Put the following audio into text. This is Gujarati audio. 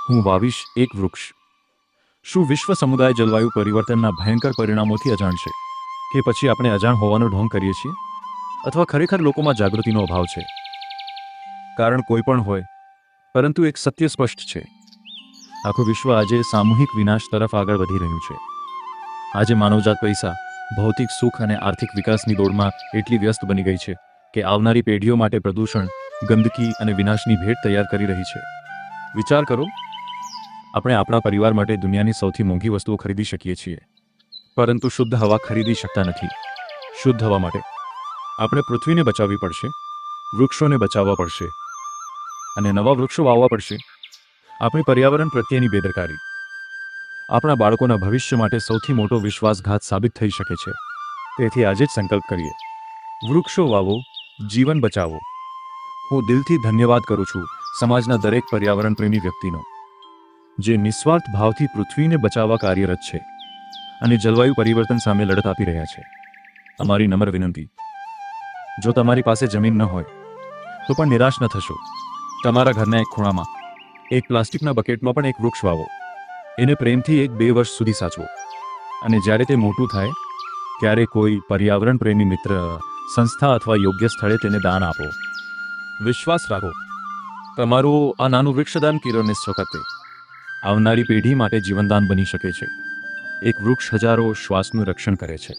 હું વાવીશ એક વૃક્ષ. શું વિશ્વ સમુદાય જલવાયુ પરિવર્તનના ભયંકર પરિણામોથી અજાણ છે, કે પછી આપણે અજાણ હોવાનો ઢોંગ કરીએ છીએ, અથવા ખરેખર લોકોમાં જાગૃતિનો અભાવ છે? કારણ કોઈ પણ હોય, પરંતુ એક સત્ય સ્પષ્ટ છે: આખું વિશ્વ આજે સામૂહિક વિનાશ તરફ આગળ વધી રહ્યું છે. આજે માનવજાત પૈસા, ભૌતિક સુખ અને આર્થિક વિકાસની દોડમાં એટલી વ્યસ્ત બની ગઈ છે કે આવનારી પેઢીઓ માટે પ્રદૂષણ, ગંદકી અને વિનાશની ભેટ તૈયાર કરી રહી છે. વિચાર કરો, આપણે આપણા પરિવાર માટે દુનિયાની સૌથી મોંઘી વસ્તુઓ ખરીદી શકીએ છીએ, પરંતુ શુદ્ધ હવા ખરીદી શકતા નથી. શુદ્ધ હવા માટે આપણે પૃથ્વીને બચાવવી પડશે, વૃક્ષોને બચાવવા પડશે અને નવા વૃક્ષો વાવવા પડશે. આપણી પર્યાવરણ પ્રત્યેની બેદરકારી આપણા બાળકોના ભવિષ્ય માટે સૌથી મોટો વિશ્વાસઘાત સાબિત થઈ શકે છે. તેથી આજે જ સંકલ્પ કરીએ: વૃક્ષો વાવો, જીવન બચાવો. હું દિલથી ધન્યવાદ કરું છું સમાજના દરેક પર્યાવરણ પ્રેમી વ્યક્તિનો, જે નિસ્વાર્થ ભાવથી પૃથ્વીને બચાવવા કાર્યરત છે અને જલવાયુ પરિવર્તન સામે લડત આપી રહ્યા છે. અમારી નમ્ર વિનંતી: જો તમારી પાસે જમીન ન હોય તો પણ નિરાશ ન થશો. તમારા ઘરના એક ખૂણામાં, એક પ્લાસ્ટિકના બકેટમાં પણ એક વૃક્ષ વાવો. એને પ્રેમથી 1-2 વર્ષ સુધી સાચવો, અને જ્યારે તે મોટું થાય ત્યારે કોઈ પર્યાવરણ પ્રેમી મિત્ર, સંસ્થા અથવા યોગ્ય સ્થળે તેને દાન આપો. વિશ્વાસ રાખો, તમારું આ નાનું વૃક્ષદાન કિરણની વખતે આવનારી પેઢી માટે જીવનદાન બની શકે છે. એક વૃક્ષ હજારો શ્વાસનું રક્ષણ કરે છે.